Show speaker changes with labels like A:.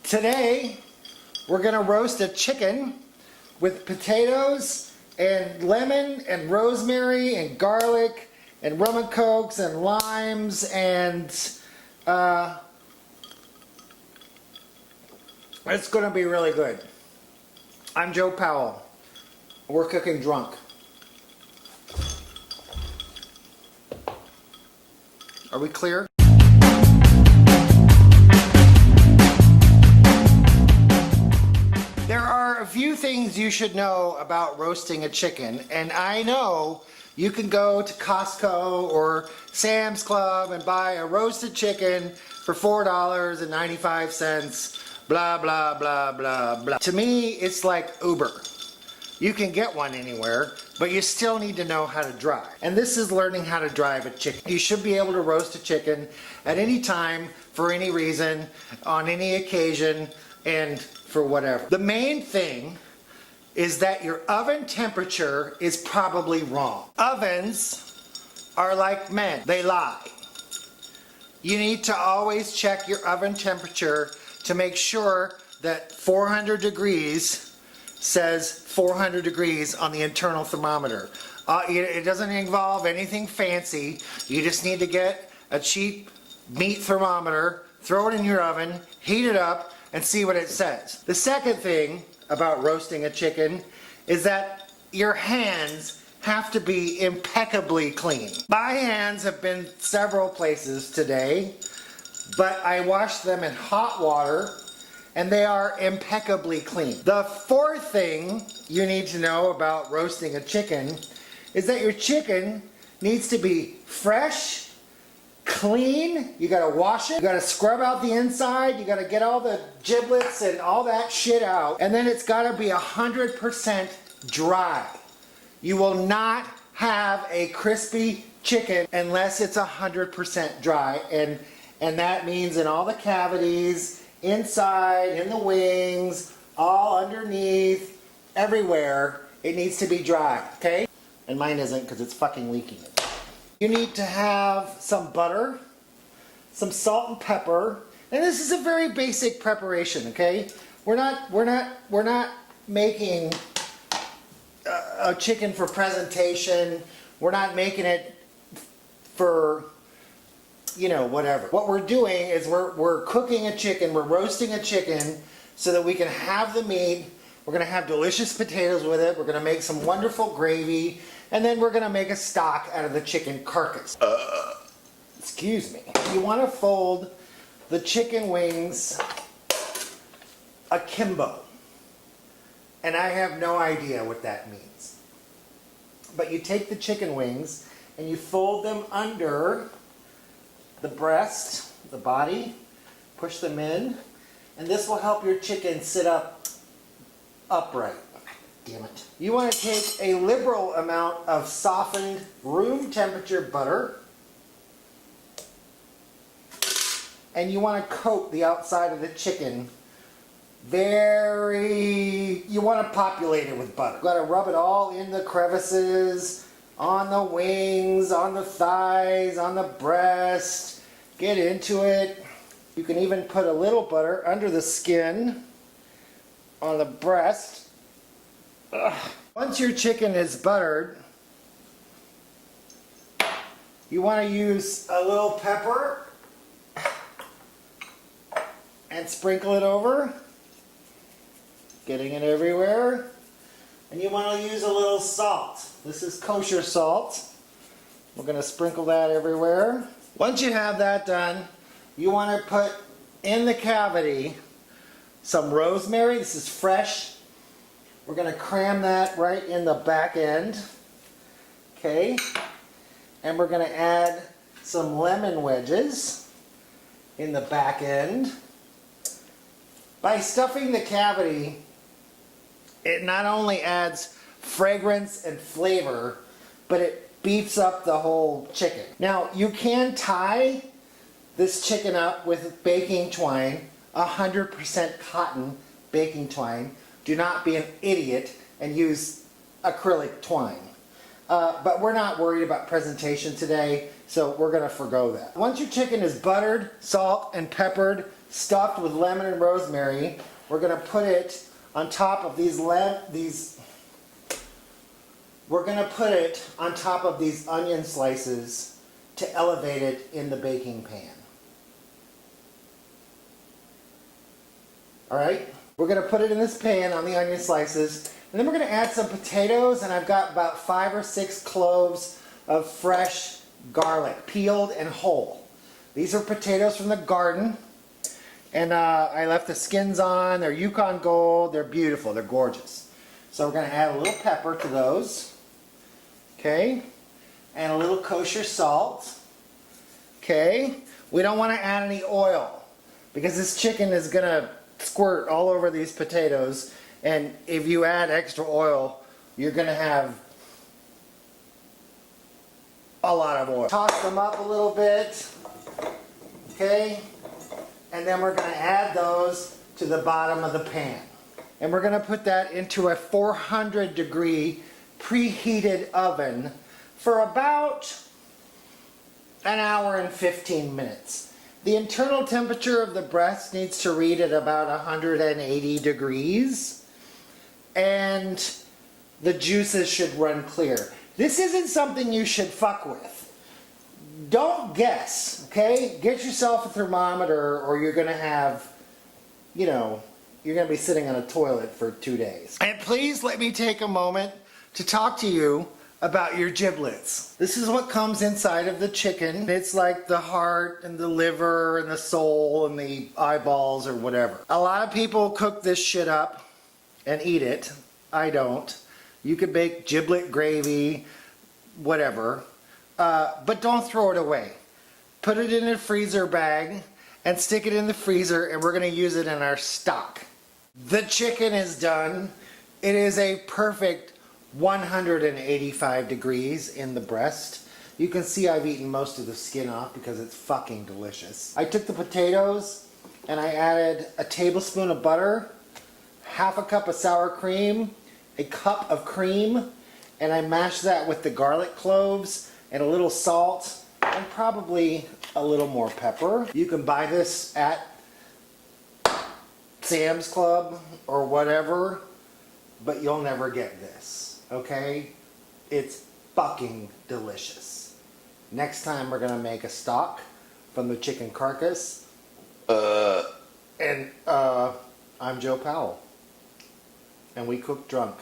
A: Today, we're gonna roast a chicken with potatoes and lemon and rosemary and garlic and rum and cokes and limes and it's gonna be really good. I'm Joe Powell. We're cooking drunk. Are we clear? There are a few things you should know about roasting a chicken, and I know you can go to Costco or Sam's Club and buy a roasted chicken for $4.95, blah, blah, blah, blah, blah. To me, it's like Uber. You can get one anywhere, but you still need to know how to drive. And this is learning how to drive a chicken. You should be able to roast a chicken at any time, for any reason, on any occasion, and for whatever. The main thing is that your oven temperature is probably wrong. Ovens are like men, they lie. You need to always check your oven temperature to make sure that 400 degrees says 400 degrees on the internal thermometer. It doesn't involve anything fancy. You just need to get a cheap meat thermometer, throw it in your oven, heat it up, and see what it says. The second thing about roasting a chicken is that your hands have to be impeccably clean. My hands have been several places today, but I washed them in hot water and they are impeccably clean. The fourth thing you need to know about roasting a chicken is that your chicken needs to be fresh, clean. You gotta wash it, you gotta scrub out the inside, you gotta get all the giblets and all that shit out, and then it's gotta be 100% dry. You will not have a crispy chicken unless it's 100% dry, and that means in all the cavities, inside, in the wings, all underneath, everywhere, it needs to be dry, okay? And mine isn't because it's fucking leaking. You need to have some butter, some salt and pepper, and this is a very basic preparation, okay? We're not making a chicken for presentation. We're not making it for, you know, whatever. What we're doing is we're cooking a chicken, we're roasting a chicken so that we can have the meat. We're gonna have delicious potatoes with it. We're gonna make some wonderful gravy, and then we're gonna make a stock out of the chicken carcass. Excuse me. You wanna fold the chicken wings akimbo. And I have no idea what that means. But you take the chicken wings and you fold them under the breast, the body, push them in, and this will help your chicken sit up upright. Damn it. You want to take a liberal amount of softened room temperature butter and you want to coat the outside of the chicken you want to populate it with butter. You got to rub it all in the crevices, on the wings, on the thighs, on the breast. Get into it. You can even put a little butter under the skin on the breast. Ugh. Once your chicken is buttered, you want to use a little pepper and sprinkle it over, getting it everywhere. And you want to use a little salt. This is kosher salt. We're going to sprinkle that everywhere. Once you have that done, you want to put in the cavity some rosemary. This is fresh. We're going to cram that right in the back end. Okay. And we're going to add some lemon wedges in the back end. By stuffing the cavity, it not only adds fragrance and flavor, but it beefs up the whole chicken. Now, you can tie this chicken up with baking twine, 100% cotton baking twine. Do not be an idiot and use acrylic twine. But we're not worried about presentation today, so we're going to forgo that. Once your chicken is buttered, salt, and peppered, stuffed with lemon and rosemary. We're going to put it on top of these onion slices to elevate it in the baking pan. Alright, we're going to put it in this pan on the onion slices, and then we're going to add some potatoes, and I've got about 5 or 6 cloves of fresh garlic, peeled and whole. These are potatoes from the garden, and I left the skins on. They're Yukon Gold. They're beautiful. They're gorgeous. So we're going to add a little pepper to those, okay, and a little kosher salt, okay. We don't want to add any oil because this chicken is going to squirt all over these potatoes, and if you add extra oil, you're going to have a lot of oil. Toss them up a little bit, okay, and then we're going to add those to the bottom of the pan, and we're going to put that into a 400 degree preheated oven for about an hour and 15 minutes. The internal temperature of the breast needs to read at about 180 degrees, and the juices should run clear. This isn't something you should fuck with. Don't guess, okay? Get yourself a thermometer, or you're going to have, you know, you're going to be sitting on a toilet for 2 days. And please let me take a moment to talk to you about your giblets. This is what comes inside of the chicken. It's like the heart and the liver and the soul and the eyeballs or whatever. A lot of people cook this shit up and eat it. I don't. You could bake giblet gravy, whatever, but don't throw it away. Put it in a freezer bag and stick it in the freezer, and we're going to use it in our stock. The chicken is done. It is a perfect 185 degrees in the breast. You can see I've eaten most of the skin off because it's fucking delicious. I took the potatoes and I added a tablespoon of butter, half a cup of sour cream, a cup of cream, and I mashed that with the garlic cloves and a little salt and probably a little more pepper. You can buy this at Sam's Club or whatever, but you'll never get this. Okay? It's fucking delicious. Next time we're gonna make a stock from the chicken carcass. I'm Joe Powell. And we cook drunk.